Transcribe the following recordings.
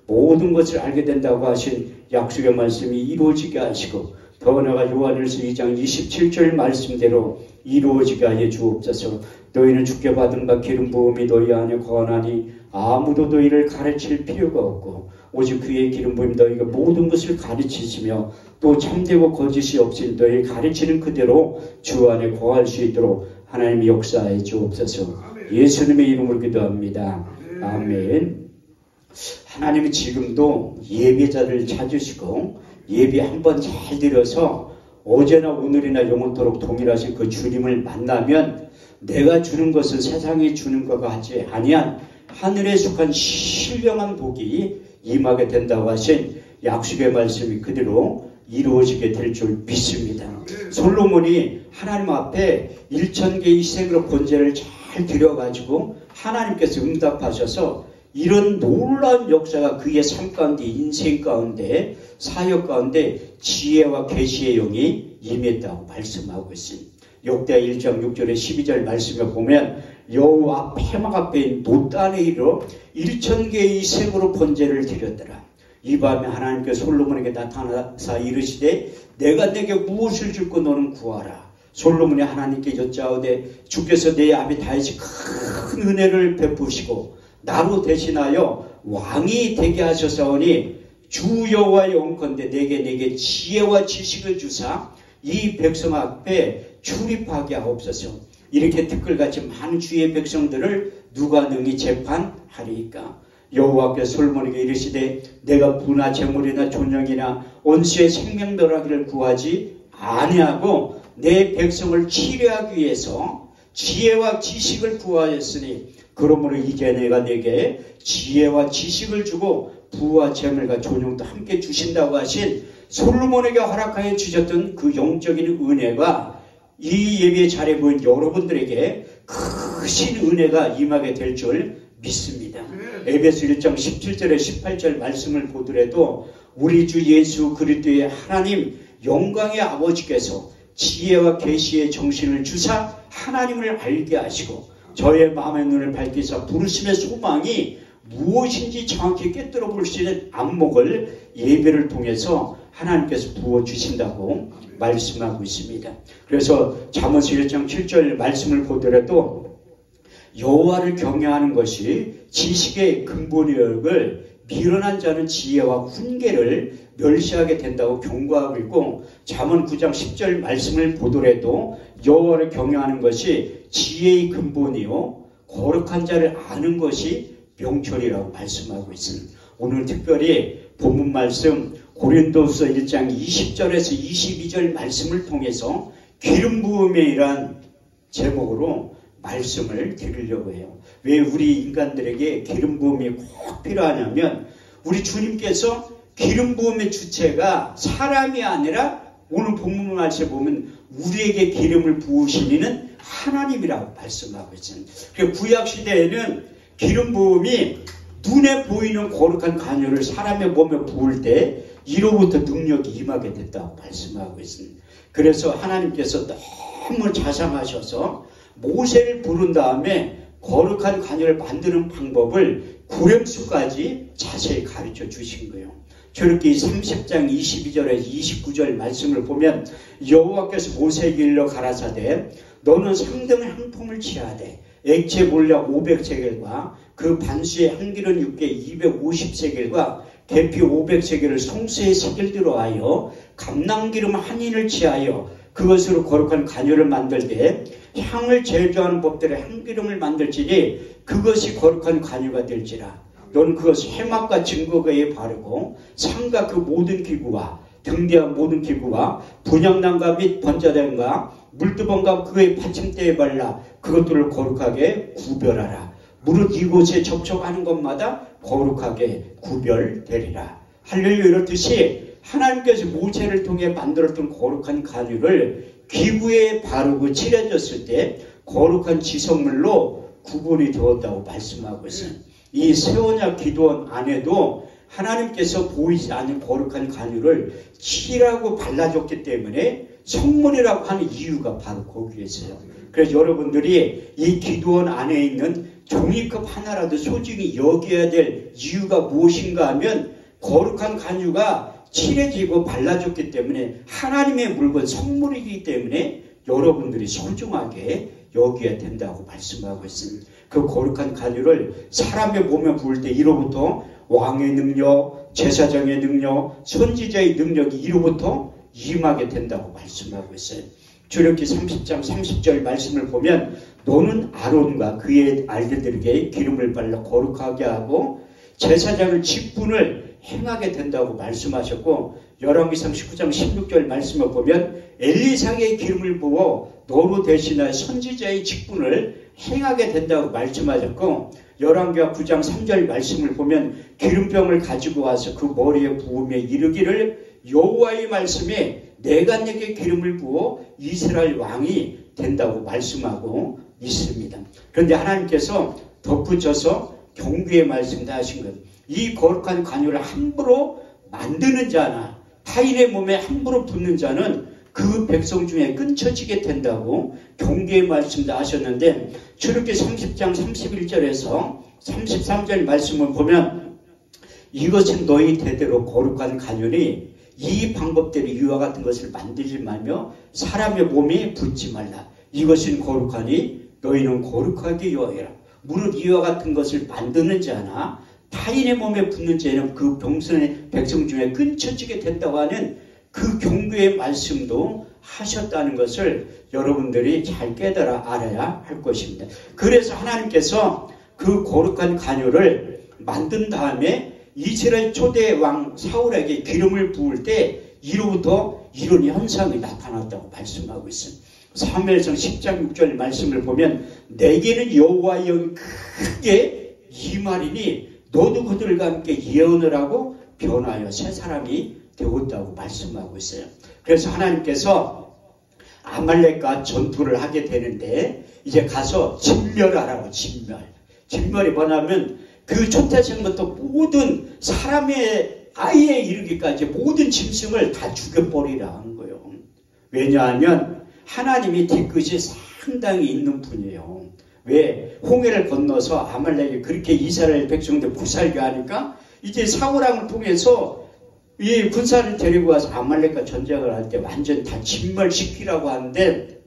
모든 것을 알게 된다고 하신 약속의 말씀이 이루어지게 하시고 더 나아가 요한일서 2장 27절 말씀대로 이루어지게 하여 주옵소서. 너희는 주께 받은 바 기름 부음이 너희 안에 거하나니 아무도 너희를 가르칠 필요가 없고 오직 그의 기름 부음이 너희가 모든 것을 가르치시며 또 참되고 거짓이 없이 너희 가르치는 그대로 주 안에 거할 수 있도록 하나님이 역사해 주옵소서. 예수님의 이름으로 기도합니다. 아멘. 하나님이 지금도 예배자를 찾으시고 예배 한번 잘 드려서 어제나 오늘이나 영원토록 동일하신 그 주님을 만나면 내가 주는 것은 세상이 주는 것과 같이 아니한 하늘에 속한 신령한 복이 임하게 된다고 하신 약속의 말씀이 그대로 이루어지게 될 줄 믿습니다. 솔로몬이 하나님 앞에 1000개의 희생으로 번제를 잘 드려가지고 하나님께서 응답하셔서 이런 놀라운 역사가 그의 삶 가운데, 인생 가운데, 사역 가운데 지혜와 계시의 영이 임했다고 말씀하고 있습니다. 역대하 1장 6절에 12절 말씀에 보면 여호와 폐막 앞에 놋단에 이르러 1000개의 희생으로 번제를 드렸더라. 이 밤에 하나님께서 솔로몬에게 나타나사 이르시되 내가 내게 무엇을 줄고 너는 구하라. 솔로몬이 하나님께 여짜오되 주께서 내 아비 다윗이 큰 은혜를 베푸시고 나로 대신하여 왕이 되게 하셨사오니 주 여호와의 영컨대 내게 지혜와 지식을 주사 이 백성 앞에 출입하게 하옵소서. 이렇게 티끌같이 많은 주의 백성들을 누가 능히 재판하리이까. 여호와께서 솔로몬에게 이르시되 내가 부나 재물이나 존영이나 원수의 생명멸하기를 구하지 아니하고 내 백성을 치료하기 위해서 지혜와 지식을 구하였으니 그러므로 이제 내가 내게 지혜와 지식을 주고 부와 재물과 존영도 함께 주신다고 하신 솔로몬에게 허락하여 주셨던 그 영적인 은혜가 이 예배 자리에 모인 여러분들에게 크신 은혜가 임하게 될 줄 믿습니다. 에베소 1장 17절에 18절 말씀을 보더라도 우리 주 예수 그리스도의 하나님 영광의 아버지께서 지혜와 계시의 정신을 주사 하나님을 알게 하시고 저의 마음의 눈을 밝히사 부르심의 소망이 무엇인지 정확히 꿰뚫어 볼 수 있는 안목을 예배를 통해서 하나님께서 부어주신다고 말씀하고 있습니다. 그래서 잠언서 1장 7절 말씀을 보더라도 여호와를 경외하는 것이 지식의 근본이역을 미련한 자는 지혜와 훈계를 멸시하게 된다고 경고하고 있고 잠언 9장 10절 말씀을 보더라도 여호와를 경외하는 것이 지혜의 근본이요 거룩한 자를 아는 것이 명철이라고 말씀하고 있습니다. 오늘 특별히 본문 말씀 고린도서 1장 20절에서 22절 말씀을 통해서 기름 부음이란 제목으로 말씀을 드리려고 해요. 왜 우리 인간들에게 기름 부음이 꼭 필요하냐면 우리 주님께서 기름 부음의 주체가 사람이 아니라 오늘 본문 말씀에 보면 우리에게 기름을 부으신 이는 하나님이라고 말씀하고 있습니다. 구약 시대에는 기름 부음이 눈에 보이는 거룩한 간유를 사람의 몸에 부을 때 이로부터 능력이 임하게 됐다고 말씀하고 있습니다. 그래서 하나님께서 너무 자상하셔서 모세를 부른 다음에 거룩한 간유를 만드는 방법을 구렘수까지 자세히 가르쳐 주신 거예요. 저렇게 30장 22절에 29절 말씀을 보면 여호와께서 모세에게 일러 가라사대 너는 상등 한 품을 취하되 액체 몰약 500세겔과 그 반수의 한기름 육개 250세겔과 계피 500세겔을 송수의 세겔대로 하여 감람기름 한 인을 취하여 그것으로 거룩한 간유를 만들 때 향을 제조하는 법대로 향기름을 만들지니 그것이 거룩한 간유가 될지라. 너는 그것을 해막과 증거가에 바르고 상과 그 모든 기구와 등대한 모든 기구와 분향단과 및 번자단과 물두번과 그의 받침대에 발라 그것들을 거룩하게 구별하라. 무릇 이곳에 접촉하는 것마다 거룩하게 구별되리라. 할렐루야. 이렇듯이 하나님께서 모세를 통해 만들었던 거룩한 간유를 기구에 바르고 칠해졌을 때 거룩한 지성물로 구분이 되었다고 말씀하고 있어요. 이 세오냐 기도원 안에도 하나님께서 보이지 않는 거룩한 간유를 칠하고 발라줬기 때문에 성물이라고 하는 이유가 바로 거기에 있어요. 그래서 여러분들이 이 기도원 안에 있는 종이컵 하나라도 소중히 여겨야 될 이유가 무엇인가 하면 거룩한 간유가 칠해지고 발라졌기 때문에 하나님의 물건 선물이기 때문에 여러분들이 소중하게 여겨야 된다고 말씀하고 있습니다. 그 거룩한 간유를 사람의 몸에 부을 때 이로부터 왕의 능력, 제사장의 능력, 선지자의 능력이 이로부터 임하게 된다고 말씀하고 있어요. 출애굽기 30장 30절 말씀을 보면 너는 아론과 그의 아들들에게 기름을 발라 거룩하게 하고 제사장의 직분을 행하게 된다고 말씀하셨고 열왕기상 19장 16절 말씀을 보면 엘리사의 기름을 부어 너로 대신하여 선지자의 직분을 행하게 된다고 말씀하셨고 열왕기하 9장 3절 말씀을 보면 기름병을 가지고 와서 그 머리에 부으며 이르기를 여호와의 말씀에 내가 내게 기름을 부어 이스라엘 왕이 된다고 말씀하고 있습니다. 그런데 하나님께서 덧붙여서 경고의 말씀도 하신 것. 이 거룩한 간유를 함부로 만드는 자나 타인의 몸에 함부로 붓는 자는 그 백성 중에 끊쳐지게 된다고 경고의 말씀도 하셨는데 출애굽기 30장 31절에서 33절 말씀을 보면 이것은 너희 대대로 거룩한 간유니 이 방법대로 이와 같은 것을 만들지 말며 사람의 몸에 붓지 말라. 이것은 거룩하니 너희는 거룩하게 여해라. 무릇 이와 같은 것을 만드는 자나 타인의 몸에 붓는 자는 그 백성 중에 끊쳐지게 된다고 하는 그 경고의 말씀도 하셨다는 것을 여러분들이 잘 깨달아 알아야 할 것입니다. 그래서 하나님께서 그 거룩한 간유를 만든 다음에 이스라엘 초대 왕 사울에게 기름을 부을 때 이로부터 이런 현상이 나타났다고 말씀하고 있습니다. 사무엘상 10장 6절 말씀을 보면 내게는 여호와의 영이 크게 임하리니 너도 그들과 함께 예언을 하고 변하여 새 사람이 되었다고 말씀하고 있어요. 그래서 하나님께서 아말렉과 전투를 하게 되는데 이제 가서 진멸하라고 진멸이 뭐냐면 그 초태생부터 모든 사람의 아이에 이르기까지 모든 짐승을 다 죽여버리라 한 거예요. 왜냐하면 하나님이 뒤끝이 상당히 있는 분이에요. 왜? 홍해를 건너서 아말렉이 그렇게 이스라엘 백성들 불살게 하니까 이제 사울왕을 통해서 이 군사를 데리고 와서 아말렉과 전쟁을 할 때 완전 다 진멸시키라고 하는데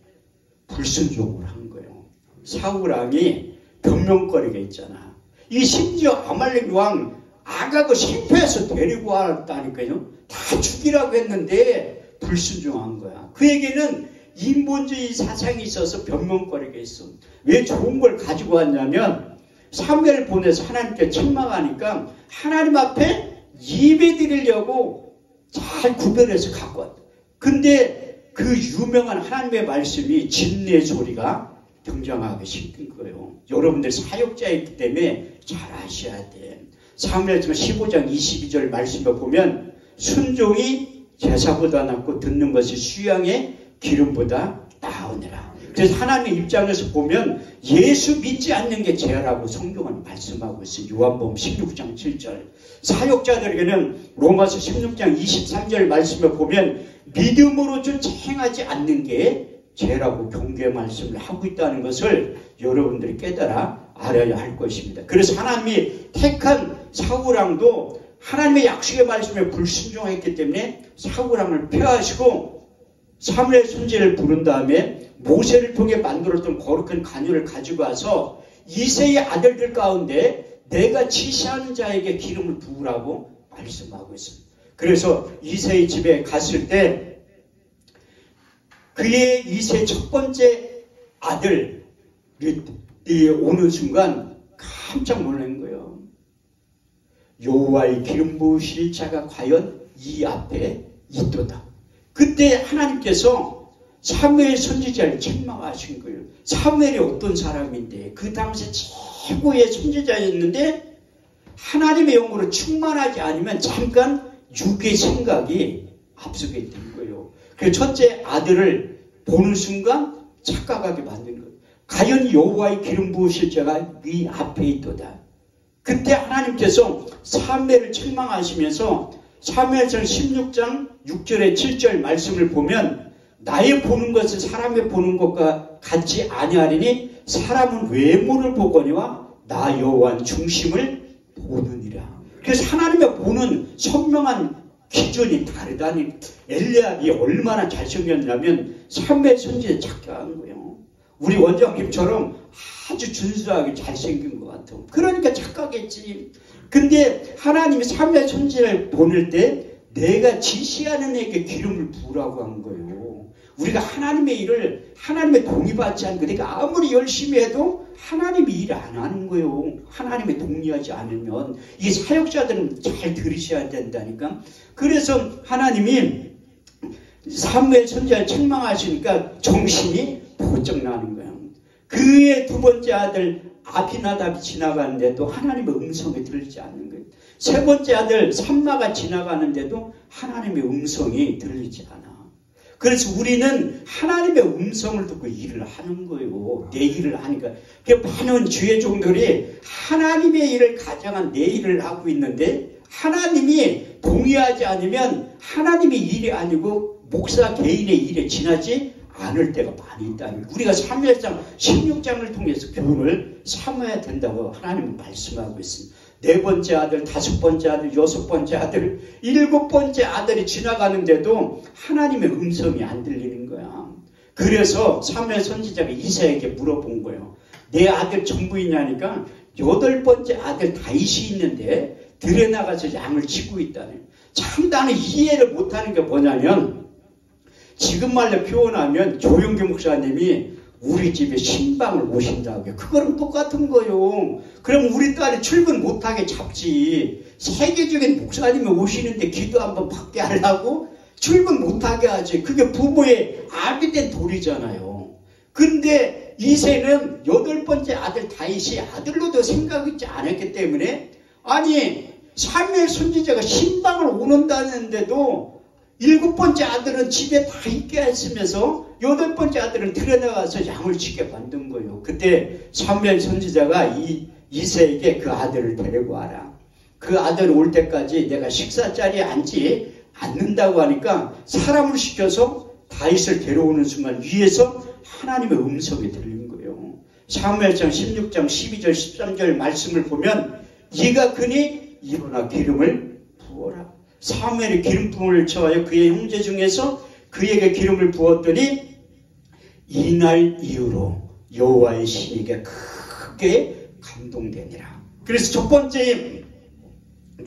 불순종을 한 거예요. 사울왕이 변명거리가 있잖아. 이 심지어 아말렉 왕 아가그 실패해서 데리고 왔다니까요. 다 죽이라고 했는데 불순종한 거야. 그에게는 인본주의 사상이 있어서 변명거리가 있어. 왜 좋은 걸 가지고 왔냐면 사무엘을 보내서 하나님께 책망하니까 하나님 앞에 예배 드리려고 잘 구별해서 갖고 왔다. 근데 그 유명한 하나님의 말씀이 진리의 소리가 등장하기 시작한 거예요. 여러분들 사역자이기 때문에 잘 아셔야 돼. 사무엘상 15장 22절 말씀을 보면 순종이 제사보다 낫고 듣는 것이 수양의 기름보다 나으니라. 그래서 하나님의 입장에서 보면 예수 믿지 않는 게 죄라고 성경은 말씀하고 있어요. 요한복음 16장 7절. 사역자들에게는 로마서 16장 23절 말씀을 보면 믿음으로 좀 행하지 않는 게 죄라고 경고의 말씀을 하고 있다는 것을 여러분들이 깨달아 알아야 할 것입니다. 그래서 하나님이 택한 사울왕도 하나님의 약속의 말씀에 불순종했기 때문에 사울왕을 폐하시고 사무엘 선지자를 부른 다음에 모세를 통해 만들었던 거룩한 간유를 가지고 와서 이새의 아들들 가운데 내가 지시하는 자에게 기름을 부으라고 말씀하고 있습니다. 그래서 이새의 집에 갔을 때 그의 이새 첫 번째 아들이 오는 순간 깜짝 놀란 거예요. 여호와의 기름 부으실 자가 과연 이 앞에 있도다. 그때 하나님께서 사무엘 선지자를 책망하신 거예요. 사무엘이 어떤 사람인데 그 당시 최고의 선지자였는데 하나님의 영으로 충만하지 않으면 잠깐 육의 생각이 앞서게 된 거예요. 그래서 첫째 아들을 보는 순간 착각하게 만든 거예요. 과연 여호와의 기름 부으실 자가 네 앞에 있도다. 그때 하나님께서 사무엘을 책망하시면서 사무엘상 16장 6절에 7절 말씀을 보면 나의 보는 것을 사람의 보는 것과 같지 아니하리니 사람은 외모를 보거니와 나 여호와는 중심을 보느니라. 그래서 하나님의 보는 선명한 기준이 다르다니. 엘리압이 얼마나 잘생겼냐면 삼무엘 선지자에 착각한 거예요. 우리 원장님처럼 아주 준수하게 잘생긴 것 같아. 그러니까 착각했지. 근데 하나님이 삼무엘 선지자를 보낼 때 내가 지시하는 에게 기름을 부으라고 한 거예요. 우리가 하나님의 일을 하나님의 동의받지 않고 내가 아무리 열심히 해도 하나님이 일 안 하는 거예요. 하나님의 동의하지 않으면. 이 사역자들은 잘 들으셔야 된다니까. 그래서 하나님이 사무엘 선지자를 책망하시니까 정신이 번쩍 나는 거예요. 그의 두 번째 아들 아비나답이 지나가는데도 하나님의 음성이 들리지 않는 거예요. 세 번째 아들 삼마가 지나가는데도 하나님의 음성이 들리지 않아. 그래서 우리는 하나님의 음성을 듣고 일을 하는 거예요. 내 일을 하니까. 많은 주의 종들이 하나님의 일을 가장한 내 일을 하고 있는데 하나님이 동의하지 않으면 하나님의 일이 아니고 목사 개인의 일에 지나지 않을 때가 많이 있다. 우리가 사무엘상 16장을 통해서 교훈을 삼아야 된다고 하나님은 말씀하고 있습니다. 네 번째 아들, 다섯 번째 아들, 여섯 번째 아들, 일곱 번째 아들이 지나가는데도 하나님의 음성이 안 들리는 거야. 그래서 사무엘 선지자가 이사야에게 물어본 거예요. 내 아들 전부 있냐니까 여덟 번째 아들 다윗이 있는데 들에 나가서 양을 치고 있다네. 참 나는 이해를 못하는 게 뭐냐면 지금 말로 표현하면 조용규 목사님이 우리 집에 신방을 모신다고 해요. 그거랑 똑같은 거예요. 그럼 우리 딸이 출근 못하게 잡지. 세계적인 목사님이 오시는데 기도 한번 받게 하려고 출근 못하게 하지. 그게 부모의 아비된 도리잖아요. 근데 이새는 여덟 번째 아들 다윗이 아들로도 생각하지 않았기 때문에 아니 사무엘 선지자가 신방을 오는다는데도 일곱 번째 아들은 집에 다 있게 했으면서 여덟 번째 아들은 들여나가서 양을 치게 만든 거예요. 그때 사무엘 선지자가 이새에게 그 아들을 데리고 와라. 그 아들 올 때까지 내가 식사 자리에 앉지 않는다고 하니까 사람을 시켜서 다윗을 데려오는 순간 위에서 하나님의 음성이 들린 거예요. 사무엘상 16장 12절 13절 말씀을 보면 네가 그니 일어나 기름을 부어라. 사무엘이 기름 부음을 쳐하여 그의 형제 중에서 그에게 기름을 부었더니 이날 이후로 여호와의 신에게 크게 감동되니라. 그래서 첫 번째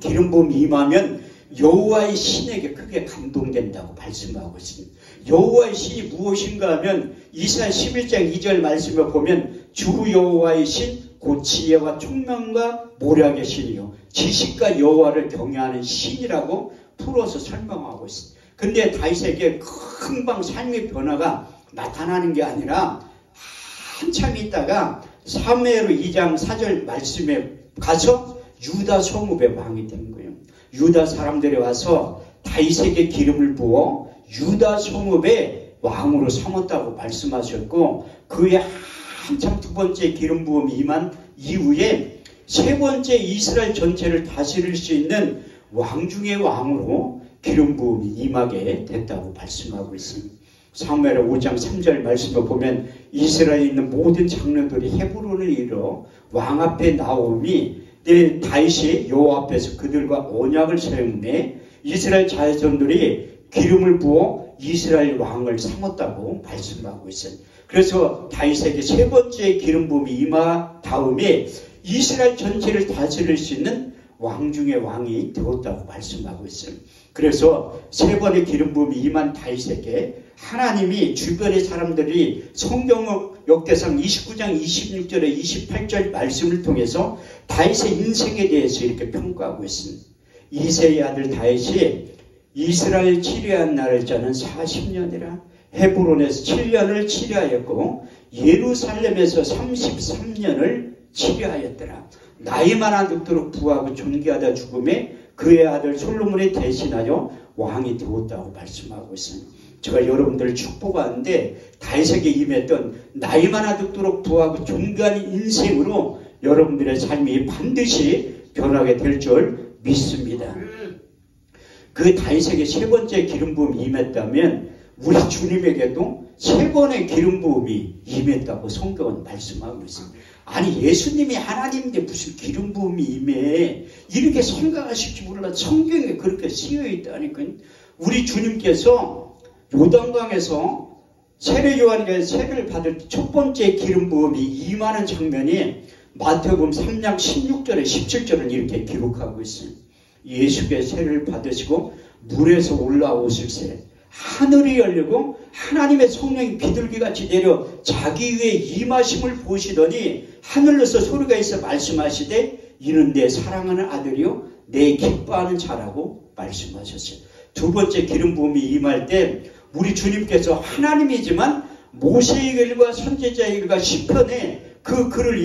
기름 부음이 임하면 여호와의 신에게 크게 감동된다고 말씀하고 있습니다. 여호와의 신이 무엇인가 하면 이사야 11장 2절 말씀을 보면 주 여호와의 신 곧 지혜와 총명과 모략의 신이요 지식과 여호와를 경외하는 신이라고 풀어서 설명하고 있습니다. 근데 다윗에게 금방 삶의 변화가 나타나는 게 아니라 한참 있다가 사무엘 2장 4절 말씀에 가서 유다 성읍의 왕이 된 거예요. 유다 사람들이 와서 다윗에게 기름을 부어 유다 성읍의 왕으로 삼았다고 말씀하셨고 그의 한참 두 번째 기름 부음이 임한 이후에 세 번째 이스라엘 전체를 다스릴 수 있는 왕 중의 왕으로 기름 부음이 임하게 됐다고 말씀하고 있습니다. 사무엘 5장 3절 말씀을 보면 이스라엘에 있는 모든 장로들이 헤브론을 이뤄 왕 앞에 나오니 다윗이 여호와 앞에서 그들과 언약을 세우매 이스라엘 자손들이 기름을 부어 이스라엘 왕을 삼았다고 말씀하고 있어요. 그래서 다윗에게 세 번째 기름 부음이 임하 다음에 이스라엘 전체를 다스릴 수 있는 왕 중의 왕이 되었다고 말씀하고 있어요. 그래서 세 번의 기름 부음이 임한 다윗에게 하나님이 주변의 사람들이 성경 역대상 29장 26절에 28절 말씀을 통해서 다윗의 인생에 대해서 이렇게 평가하고 있습니다. 이새의 아들 다윗이 이스라엘 치료한 날짜는 40년이라 헤브론에서 7년을 치료하였고 예루살렘에서 33년을 치료하였더라. 나이만 늙도록 부하고 존귀하다 죽음에 그의 아들 솔로몬이 대신하여 왕이 되었다고 말씀하고 있습니다. 제가 여러분들을 축복하는데 다윗에게 임했던 나이만 늙도록 부하고 존귀한 인생으로 여러분들의 삶이 반드시 변하게 될 줄 믿습니다. 그 다윗에게 세 번째 기름 부음이 임했다면 우리 주님에게도 세 번의 기름 부음이 임했다고 성경은 말씀하고 있습니다. 아니 예수님이 하나님인데 무슨 기름 부음이 임해. 이렇게 생각하실지 몰라. 성경에 그렇게 쓰여 있다니까. 우리 주님께서 요단강에서 세례 요한에게 세례를 받을 때 첫 번째 기름 부음이 임하는 장면이 마태복음 3장 16절에 17절은 이렇게 기록하고 있습니다. 예수께서 세례를 받으시고 물에서 올라오실 때 하늘이 열리고 하나님의 성령이 비둘기같이 내려 자기 위에 임하심을 보시더니 하늘로서 소리가 있어 말씀하시되 이는 내 사랑하는 아들이요 내 기뻐하는 자라고 말씀하셨어요. 두 번째 기름 부음이 임할 때 우리 주님께서 하나님이지만 모세의 글과 선지자의 글과 시편에 그 글을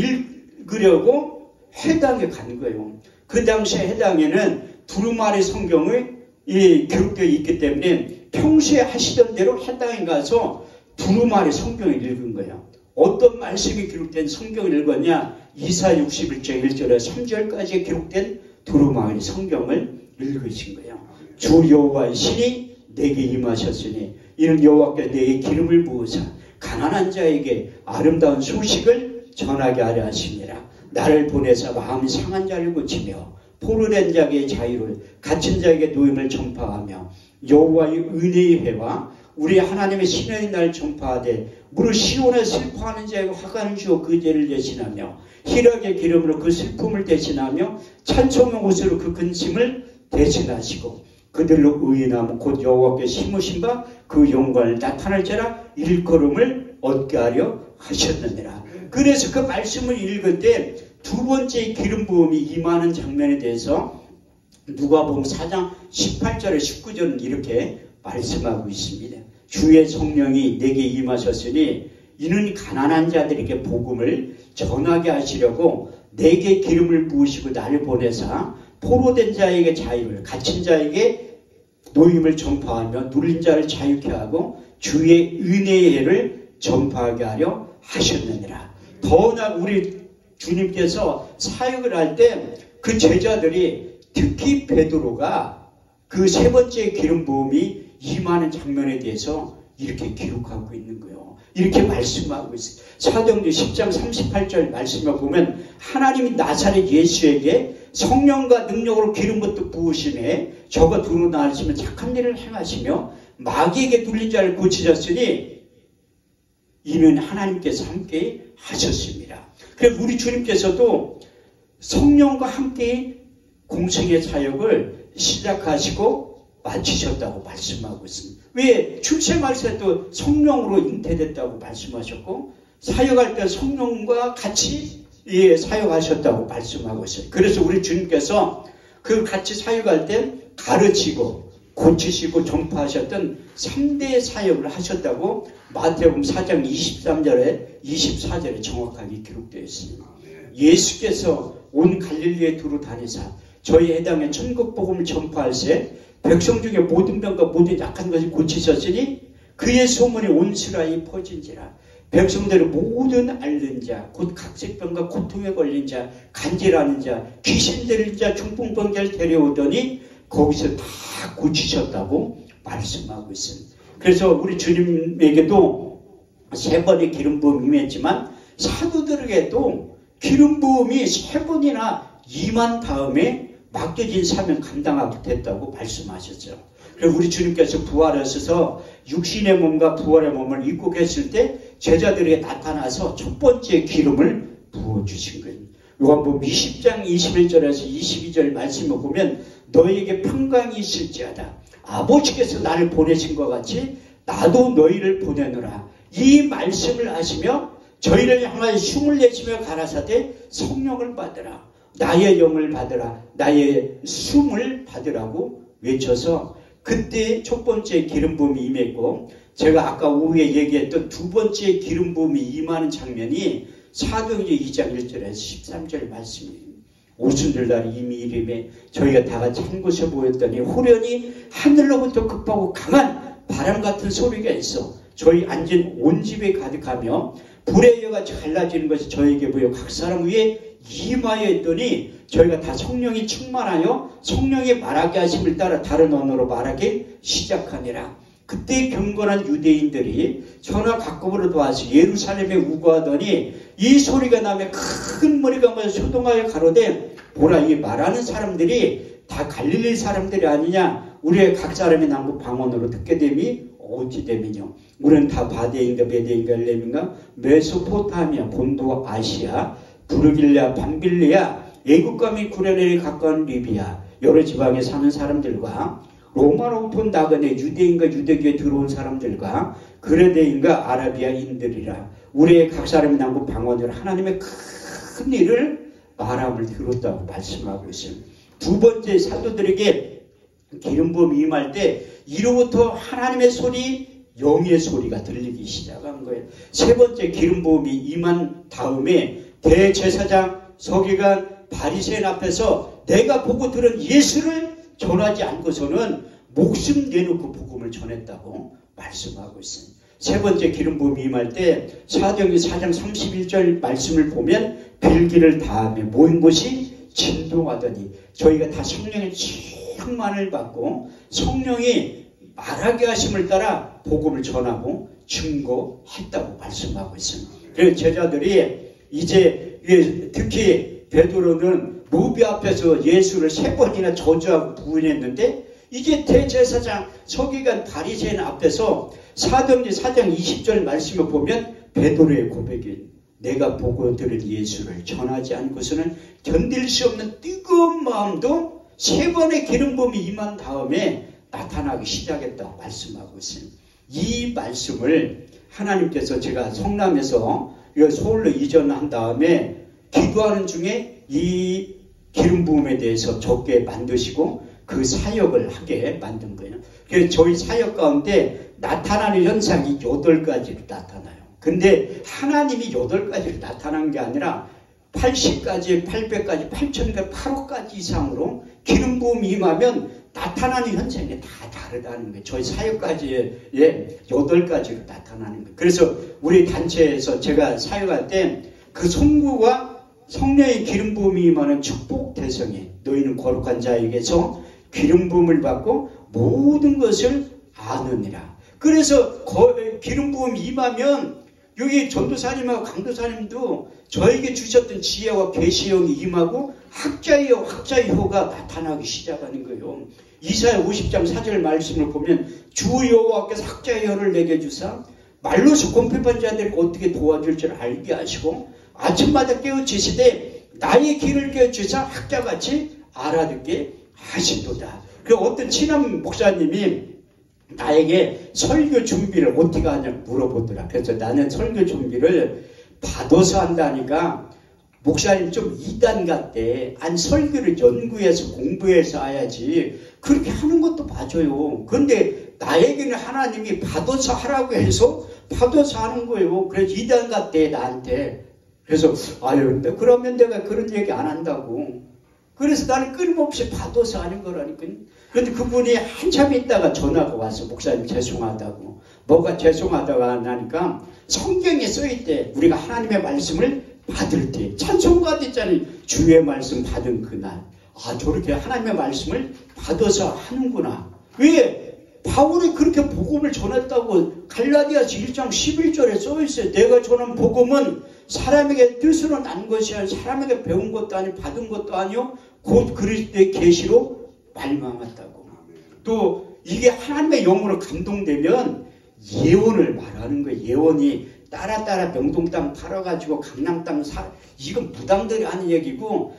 읽으려고 해당에 간 거예요. 그 당시에 해당에는 두루마리 성경을 기록되어 있기 때문에 평소에 하시던 대로 해당에 가서 두루마리 성경을 읽은 거예요. 어떤 말씀이 기록된 성경을 읽었냐? 이사 61장 1절에 3절까지 기록된 두루마리 성경을 읽으신 거예요. 주 여호와의 신이 내게 임하셨으니 이는 여호와께서 내게 기름을 부으사 가난한 자에게 아름다운 소식을 전하게 하려 하심이라. 나를 보내사 마음이 상한 자를 고치며 포로된 자에게 자유를 갇힌 자에게 노임을 전파하며 여호와의 은혜의 해와 우리 하나님의 신의 날 전파하되 무릇 시온에 슬퍼하는 자에게 화관을 주어 그 죄를 대신하며 희락의 기름으로 그 슬픔을 대신하며 찬송의 옷으로 그 근심을 대신하시고 그들로 의인하면 곧 여호와께 심으신 바 그 영광을 나타낼지라 일컬음을 얻게 하려 하셨느니라. 그래서 그 말씀을 읽을 때 두 번째 기름 부음이 임하는 장면에 대해서 누가복음 4장 18절에 19절은 이렇게 말씀하고 있습니다. 주의 성령이 내게 임하셨으니 이는 가난한 자들에게 복음을 전하게 하시려고 내게 기름을 부으시고 나를 보내사 포로된 자에게 자유를 갇힌 자에게 노임을 전파하며 눌린 자를 자유케 하고 주의 은혜의 해를 전파하게 하려 하셨느니라. 더나 우리 주님께서 사역을 할 때 그 제자들이 특히 베드로가 그 세 번째 기름 부음이 임하는 장면에 대해서 이렇게 기록하고 있는 거예요. 이렇게 말씀하고 있어요. 사도행전 10장 38절 말씀을 보면 하나님이 나사렛 예수에게 성령과 능력으로 기름 부터 부으시매 저가 드러나시면 착한 일을 행하시며 마귀에게 눌린 자를 고치셨으니 이는 하나님께서 함께 하셨습니다. 그래서 우리 주님께서도 성령과 함께 공생의 사역을 시작하시고 마치셨다고 말씀하고 있습니다. 왜? 출생할 때도 성령으로 잉태됐다고 말씀하셨고 사역할 때 성령과 같이 사역하셨다고 말씀하고 있어요. 그래서 우리 주님께서 그 같이 사역할 때 가르치고 고치시고 전파하셨던 3대 사역을 하셨다고 마태복음 4장 23절에 24절에 정확하게 기록되어 있습니다. 예수께서 온 갈릴리에 두루 다니사 저희 해당에 천국 복음을 전파할세 백성 중에 모든 병과 모든 약한 것을 고치셨으니 그의 소문이 온 스라에 퍼진지라. 백성들은 모든 앓는 자, 곧 각색병과 고통에 걸린 자, 간질하는 자, 귀신 들린 자, 중풍병자를 데려오더니 거기서 다 고치셨다고 말씀하고 있습니다. 그래서 우리 주님에게도 세 번의 기름 부음이 임했지만 사도들에게도 기름 부음이 세 번이나 임한 다음에 맡겨진 사명 감당하게 됐다고 말씀하셨죠. 그리고 우리 주님께서 부활하셔서 육신의 몸과 부활의 몸을 입고 계실 때 제자들에게 나타나서 첫 번째 기름을 부어주신 거예요. 요한복음 20장 21절에서 22절 말씀을 보면 너희에게 평강이 있을지어다. 아버지께서 나를 보내신 것 같이 나도 너희를 보내노라. 이 말씀을 하시며 저희를 향하여 숨을 내쉬며 가라사대 성령을 받으라. 나의 영을 받으라. 나의 숨을 받으라고 외쳐서 그때 첫 번째 기름 부음이 임했고 제가 아까 오후에 얘기했던 두 번째 기름 부음이 임하는 장면이 사도행전 2장 1절에서 13절 말씀입니다. 오순절 날 이미 이름에 저희가 다 같이 한 곳에 모였더니 후련히 하늘로부터 급하고 강한 바람 같은 소리가 있어 저희 앉은 온 집에 가득하며 불의 여같이 갈라지는 것이 저에게 보여 각 사람 위에 임하여 했더니 저희가 다 성령이 충만하여 성령의 말하게 하심을 따라 다른 언어로 말하기 시작하니라. 그때 경건한 유대인들이 전하 각급으로 도와서 예루살렘에 우거하더니 이 소리가 나며 큰 머리가 모여 소동하여 가로되 보라, 이 말하는 사람들이 다 갈릴리 사람들이 아니냐. 우리의 각 사람의 남부 방언으로 듣게 됨이 어찌 됨이뇨. 우리는 다 바데인가 베데인가 엘렘인가 메소포타미아 본도 아시아 부르길랴 밤빌리아 애국과 및 구레네에 가까운 리비아 여러 지방에 사는 사람들과 로마로부터 나그네 유대인과 유대교에 들어온 사람들과 그레데인과 아라비아인들이라 우리의 각 사람의 남부 방언으로 하나님의 큰 일을 말함을 들었다고 말씀하고 있습니다. 두 번째, 사도들에게 기름 부음이 임할 때 이로부터 하나님의 소리, 영의 소리가 들리기 시작한 거예요. 세 번째, 기름 부음이 임한 다음에 대제사장, 서기관, 바리새인 앞에서 내가 보고 들은 예수를 전하지 않고서는 목숨 내놓고 복음을 전했다고 말씀하고 있습니다. 세 번째, 기름 부음이 임할 때 사도행전 4장 31절 말씀을 보면 빌기를 다하며 모인 곳이 진동하더니 저희가 다 성령의 충만을 받고 성령이 말하게 하심을 따라 복음을 전하고 증거했다고 말씀하고 있습니다. 그래서 제자들이 이제 특히 베드로는 무비 앞에서 예수를 3번이나 저주하고 부인했는데 이제 대제사장, 서기관, 바리새인 앞에서 사도행전 4장 20절 말씀을 보면 베드로의 고백인 내가 보고 들은 예수를 전하지 않고서는 견딜 수 없는 뜨거운 마음도 3번의 기름 부음이 임한 다음에 나타나기 시작했다고 말씀하고 있습니다. 이 말씀을 하나님께서 제가 성남에서 서울로 이전한 다음에 기도하는 중에 이 기름 부음에 대해서 적게 만드시고 그 사역을 하게 만든 거예요. 그래서 저희 사역 가운데 나타나는 현상이 8가지로 나타나요. 근데 하나님이 8가지로 나타난 게 아니라 80가지, 800가지, 8000가지, 8억가지 이상으로 기름 부음이 임하면 나타나는 현상이 다 다르다는 거예요. 저희 사역까지의 8가지로 나타나는 거예요. 그래서 우리 단체에서 제가 사역할 때 그 성부와 성령의 기름 부음이 임하는 축복 대성에 너희는 거룩한 자에게서 기름 부음을 받고 모든 것을 아느니라. 그래서 기름 부음이 임하면 여기 전도사님하고 강도사님도 저에게 주셨던 지혜와 계시형이 임하고 학자의 혀가 나타나기 시작하는 거예요. 이사야 50장 4절 말씀을 보면 주 여호와께서 학자의 혀를 내게 주사 말로서 공핍한 자들을 어떻게 도와줄 줄 알게 하시고 아침마다 깨우치시되 나의 길을 깨우치사 학자같이 알아듣게 하신도다. 그 어떤 친한 목사님이 나에게 설교 준비를 어떻게 하냐 물어보더라. 그래서 나는 설교 준비를 받아서 한다니까 목사님 좀 이단 같대. 안 설교를 연구해서 공부해서 해야지. 그렇게 하는 것도 맞아요. 그런데 나에게는 하나님이 받아서 하라고 해서 받아서 하는 거예요. 그래서 이단 같대 나한테. 그래서 아유 그러면 내가 그런 얘기 안 한다고. 그래서 나는 끊임없이 받아서 하는 거라니까. 그런데 그분이 한참 있다가 전화가 와서 목사님 죄송하다고. 뭐가 죄송하다고 하니까 성경에 써있대. 우리가 하나님의 말씀을 받을 때 찬송가도 있잖아요. 주의 말씀 받은 그날. 아 저렇게 하나님의 말씀을 받아서 하는구나. 왜? 바울이 그렇게 복음을 전했다고 갈라디아서 1장 11절에 써있어요. 내가 전한 복음은 사람에게 뜻으로 난 것이 아니라 사람에게 배운 것도 아니고 받은 것도 아니요 곧 그리스도의 계시로 말미암았다고. 또 이게 하나님의 영으로 감동되면 예언을 말하는 거예요. 예언이 따라 명동 땅 팔아가지고 강남 땅 이건 무당들이 하는 얘기고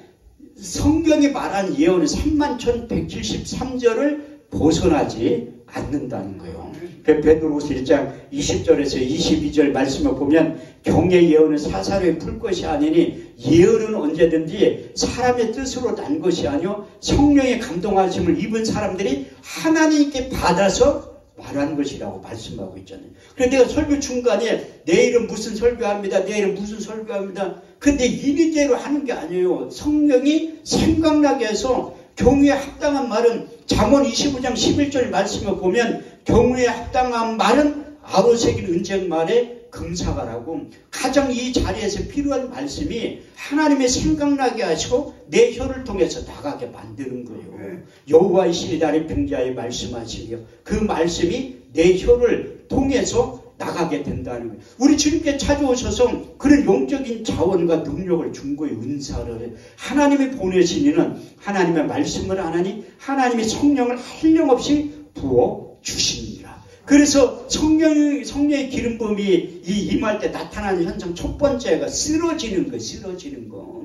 성경이 말한 예언은 31,173절을 벗어나지 않는다는 거예요. 베드로후서 1장 20절에서 22절 말씀을 보면 경의 예언은 사사로이 풀 것이 아니니 예언은 언제든지 사람의 뜻으로 난 것이 아니요 성령의 감동하심을 입은 사람들이 하나님께 받아서 말하는 것이라고 말씀하고 있잖아요. 그런데 내가 설교 중간에 내일은 무슨 설교합니다. 내일은 무슨 설교합니다. 근데 이리대로 하는 게 아니에요. 성령이 생각나게 해서 경우에 합당한 말은 잠언 25장 11절 말씀을 보면 경우에 합당한 말은 아로새긴 은쟁 말에 금사가라고 가장 이 자리에서 필요한 말씀이 하나님의 생각나게 하시고 내 혀를 통해서 나가게 만드는 거예요. 여호와의 신이 나를 평지하여 말씀하시며 그 말씀이 내 혀를 통해서 나가게 된다는 거예요. 우리 주님께 찾아오셔서 그런 영적인 자원과 능력을 준 거예요. 은사를. 하나님이 보내시니는 하나님의 말씀을 안 하니 하나님의 성령을 한량없이 부어 주십니다. 그래서 성령의 기름 부음이 임할 때 나타나는 현상 첫 번째가 쓰러지는 거, 쓰러지는 거.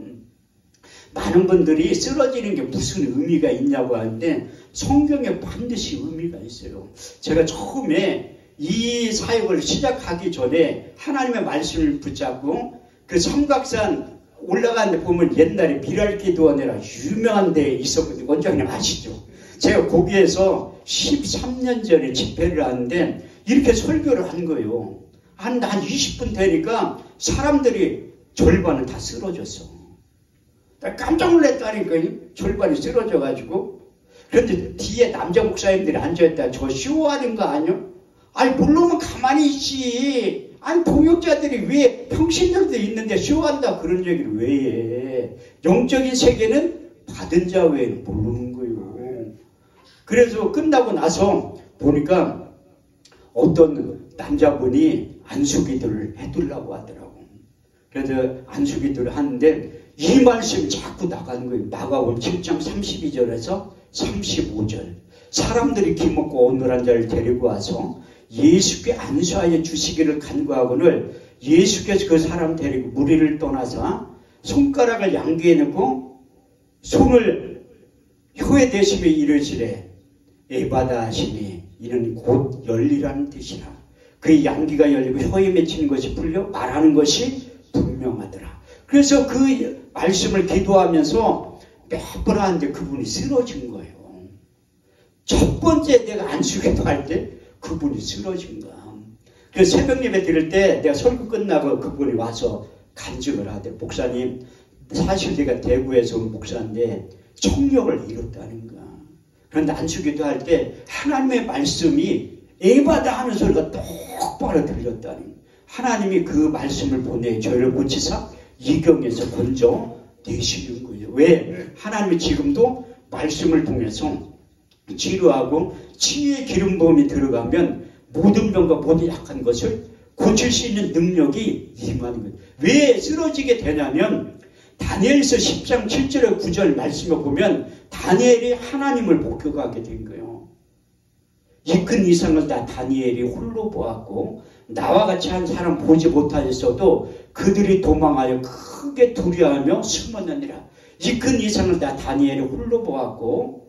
많은 분들이 쓰러지는 게 무슨 의미가 있냐고 하는데 성경에 반드시 의미가 있어요. 제가 처음에 이 사역을 시작하기 전에 하나님의 말씀을 붙잡고 그 삼각산 올라가는데 보면 옛날에 비랄기도원이라 유명한 데 있었거든요. 원장님 아시죠? 제가 거기에서 13년 전에 집회를 하는데 이렇게 설교를 한 거예요. 한 20분 되니까 사람들이 절반은 다 쓰러졌어. 깜짝 놀랐다니까. 절반이 쓰러져가지고. 그런데 뒤에 남자 목사님들이 앉아있다. 저 쇼하는 거 아니요? 아니 물론 가만히 있지. 아니 동역자들이 왜 평신들도 있는데 쇼한다 그런 얘기를 왜 해. 영적인 세계는 받은 자 외에는 모르는 거예요. 그래서 끝나고 나서 보니까 어떤 남자분이 안수기도를 해두려고 하더라고. 그래서 안수기도를 하는데 이 말씀이 자꾸 나가는 거예요. 마가복음 7장 32절에서 35절. 사람들이 기먹고 온전한 자를 데리고 와서 예수께 안수하여 주시기를 간구하거늘 예수께서 그 사람 데리고 무리를 떠나서 손가락을 양귀에 넣고 손을 혀에 대시며 이르시되 에바다 하시니 이는 곧 열리라는 뜻이라. 그의 양귀가 열리고 혀에 맺히는 것이 풀려 말하는 것이 분명하더라. 그래서 그 말씀을 기도하면서 몇 번 하는데 그분이 쓰러진 거예요. 첫 번째 내가 안수기도 할 때 그분이 쓰러진 거야. 그래서 새벽 예배 드릴 때 내가 설교 끝나고 그분이 와서 간증을 하대. 목사님, 사실 내가 대구에서 온 목사인데 청력을 잃었다는 거야. 그런데 안수기도 할 때 하나님의 말씀이 에바다 하는 소리가 똑바로 들렸다는 거야. 하나님이 그 말씀을 보내 저를 고치사 이경에서 건져 내시는 거예요. 왜? 하나님이 지금도 말씀을 통해서 치료하고 치유의 기름 부음이 들어가면 모든 병과 모든 약한 것을 고칠 수 있는 능력이 임하는 거예요. 왜 쓰러지게 되냐면 다니엘서 10장 7절에 9절 말씀을 보면 다니엘이 하나님을 목격하게 된 거예요. 이 큰 이상을 다 다니엘이 홀로 보았고 나와 같이 한 사람 보지 못하였어도 그들이 도망하여 크게 두려워하며 숨었느니라. 이 큰 이상을 다 다니엘이 홀로 보았고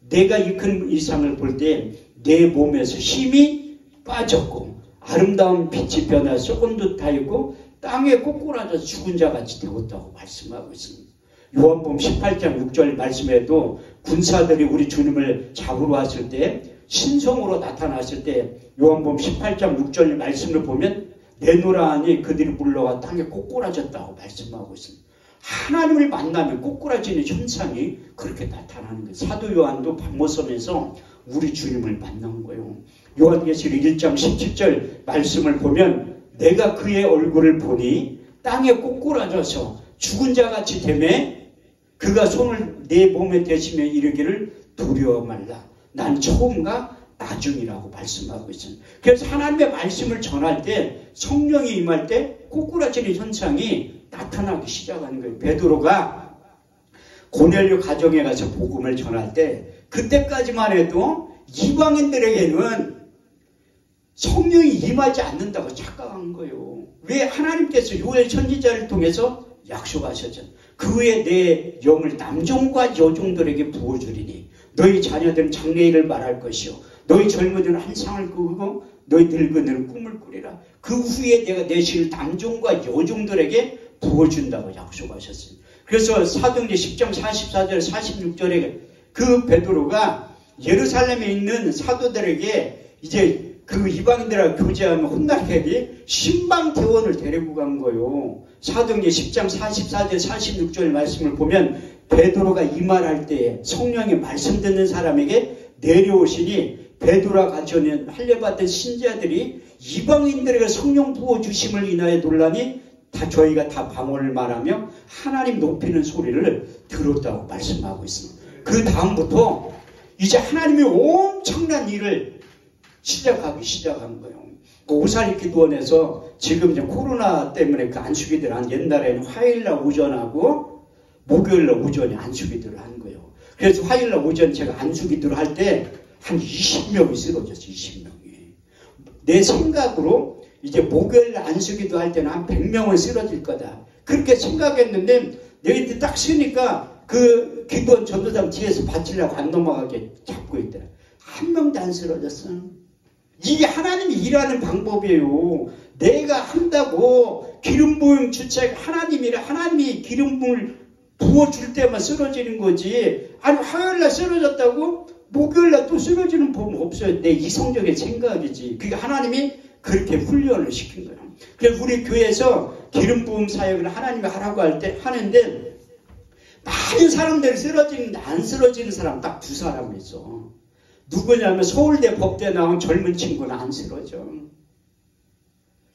내가 이 큰 이상을 볼 때 내 몸에서 힘이 빠졌고 아름다운 빛이 변화 썩은 듯하였고 땅에 꼬꾸라져 죽은 자같이 되었다고 말씀하고 있습니다. 요한복음 18장 6절 말씀에도 군사들이 우리 주님을 잡으러 왔을 때 신성으로 나타났을 때 요한복음 18장 6절 말씀을 보면 내노라 하니 그들이 물러가 땅에 꼬꾸라졌다고 말씀하고 있습니다. 하나님을 만나면 꼬꾸라지는 현상이 그렇게 나타나는 거예요. 사도 요한도 박모섬에서 우리 주님을 만난 거예요. 요한계시록 1장 17절 말씀을 보면 내가 그의 얼굴을 보니 땅에 꼬꾸라져서 죽은 자같이 되매 그가 손을 내 몸에 대시며 이르기를 두려워 말라. 난 처음과 나중이라고 말씀하고 있습니다. 그래서 하나님의 말씀을 전할 때 성령이 임할 때 꼬꾸라지는 현상이 나타나기 시작하는 거예요. 베드로가 고넬료 가정에 가서 복음을 전할 때 그때까지만 해도 이방인들에게는 성령이 임하지 않는다고 착각한 거예요. 왜? 하나님께서 요엘 선지자를 통해서 약속하셨잖아요. 그 후에 내 영을 남종과 여종들에게 부어주리니 너희 자녀들은 장래일을 말할 것이요 너희 젊은이는 한 상을 꾸고 너희 늙은이는 꿈을 꾸리라. 그 후에 내가 내 신을 남종과 여종들에게 부어준다고 약속하셨습니다. 그래서 사도행전 10장 44절 46절에 그 베드로가 예루살렘에 있는 사도들에게 이제 그 이방인들하고 교제하면 혼나게 신방대원을 데리고 간 거예요. 사도행전 10장 44절 46절 말씀을 보면 베드로가 이 말할 때 성령이 말씀 듣는 사람에게 내려오시니 베드로와 같이 할례받은 신자들이 이방인들에게 성령 부어주심을 인하여 놀라니 다 저희가 다 방언을 말하며 하나님 높이는 소리를 들었다고 말씀하고 있습니다. 그 다음부터 이제 하나님이 엄청난 일을 시작한 거예요. 그 오살기도원에서 지금 이제 코로나 때문에 그 안수기들 한 옛날에는 화요일날 오전하고 목요일날 오전에 안수기도를 한 거예요. 그래서 화요일날 오전 제가 안수기도를 할 때 한 20명이 쓰러졌어요. 20명이. 내 생각으로 이제 목요일날 안수기도 할 때는 한 100명은 쓰러질 거다. 그렇게 생각했는데 너희들 딱 쓰니까 그 기도원 전도장 뒤에서 받치려고 안 넘어가게 잡고 있더라. 한 명도 안 쓰러졌어. 이게 하나님이 일하는 방법이에요. 내가 한다고 기름 부음 주체가 하나님이라 하나님이 기름 부음을 부어줄 때만 쓰러지는 거지. 아니 화요일날 쓰러졌다고 목요일날 또 쓰러지는 법은 없어요. 내 이성적인 생각이지. 그게 하나님이 그렇게 훈련을 시킨 거예요. 그래서 우리 교회에서 기름 부음 사역을 하나님이 하라고 할 때 하는데 많은 사람들이 쓰러지는데 안 쓰러지는 사람 딱 두 사람 있어. 누구냐면 서울대 법대 나온 젊은 친구는 안 쓰러져.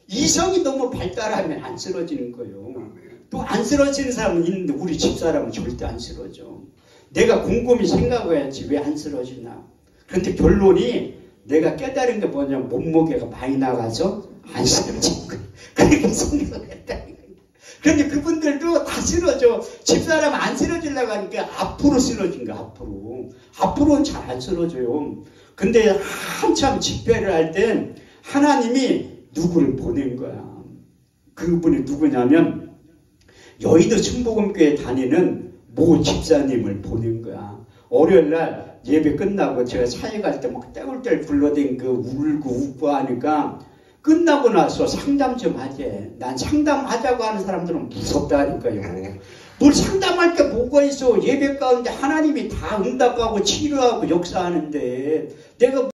이성이 너무 발달하면 안 쓰러지는 거예요. 또 안 쓰러지는 사람은 있는데 우리 집사람은 절대 안 쓰러져. 내가 곰곰이 생각해야지 왜 안 쓰러지나. 그런데 결론이 내가 깨달은 게 뭐냐면 몸무게가 많이 나가서 안 쓰러진 거야. 그렇게 생각을 했다는 거야. 그런데 그분들도 다 쓰러져. 집사람 안 쓰러지려고 하니까 앞으로 쓰러진 거야. 앞으로는 잘 안 쓰러져요. 근데 한참 집회를 할 땐 하나님이 누구를 보낸 거야. 그분이 누구냐면 여의도 충복음교회 다니는 모 집사님을 보낸 거야. 월요일날 예배 끝나고 제가 사역할 때 막 떼굴떼굴 굴러댕기고 울고 웃고 하니까 끝나고 나서 상담 좀 하재. 난 상담하자고 하는 사람들은 무섭다니까요. 뭘 상담할 게 뭐가 있어. 예배 가운데 하나님이 다 응답하고 치료하고 역사하는데 내가